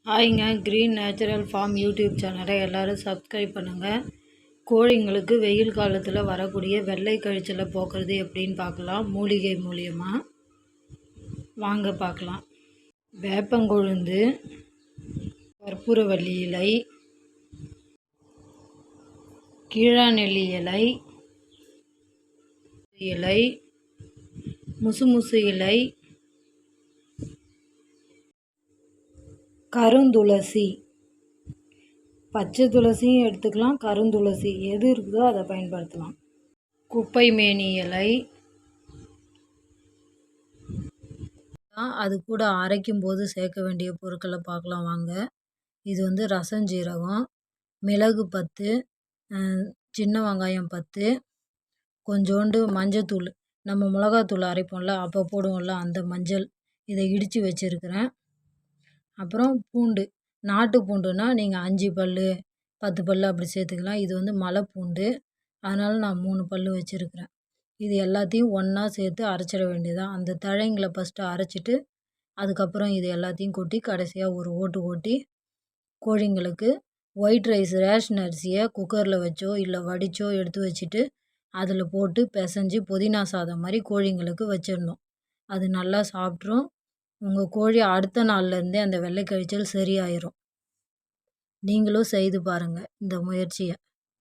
ஹாய்ங்க, green natural form YouTube சேனலை எல்லோரும் subscribe பண்ணுங்கள். கோழிங்களுக்கு வெயில் காலத்தில் வரக்கூடிய வெள்ளை கழிச்சலை போக்குறது எப்படின்னு பார்க்கலாம். மூலிகை மூலியமாக வாங்க பார்க்கலாம். வேப்பங்கொழுந்து, கற்பூரவள்ளி இலை, கீழாநெல்லி இலை, முசுமுசு இலை, கருந்துளசி, பச்சை துளசியும் எடுத்துக்கலாம், கருந்துளசி எது இருக்குதோ அதை பயன்படுத்தலாம். குப்பை மேனி இலை, அது கூட அரைக்கும் போது சேர்க்க வேண்டிய பொருட்களை பார்க்கலாம் வாங்க. இது ரசஞ்சீரகம், மிளகு 10, சின்ன வெங்காயம் 10, கொஞ்சோண்டு மஞ்சத்தூள், நம்ம மிளகாத்தூள் அரைப்போம்ல அப்போ போடுவோம்ல அந்த மஞ்சள், இதை இடித்து வச்சுருக்கிறேன். அப்புறம் பூண்டு, நாட்டு பூண்டுனா நீங்கள் 5 பல் 10 பல் அப்படி சேர்த்துக்கலாம். இது மலை பூண்டு, அதனால் நான் 3 பல் வச்சுருக்கிறேன். இது எல்லாத்தையும் ஒன்றா சேர்த்து அரைச்சிட வேண்டியதான். அந்த தழைங்களை ஃபஸ்ட்டு அரைச்சிட்டு அதுக்கப்புறம் இது எல்லாத்தையும் கொட்டி கடைசியாக ஒரு ஓட்டு ஓட்டி கோழிங்களுக்கு ஒயிட் ரைஸ் ரேஷன் அரிசியை குக்கரில் வச்சோ இல்லை வடித்தோ எடுத்து வச்சுட்டு அதில் போட்டு பிசைஞ்சு புதினா சாதம் மாதிரி கோழிங்களுக்கு வச்சிடணும். அது நல்லா சாப்பிட்ரும். உங்கள் கோழி அடுத்த நாள்லேருந்தே அந்த வெள்ளை கழிச்சல் சரியாயிரும். நீங்களும் செய்து பாருங்கள் இந்த முயற்சியை.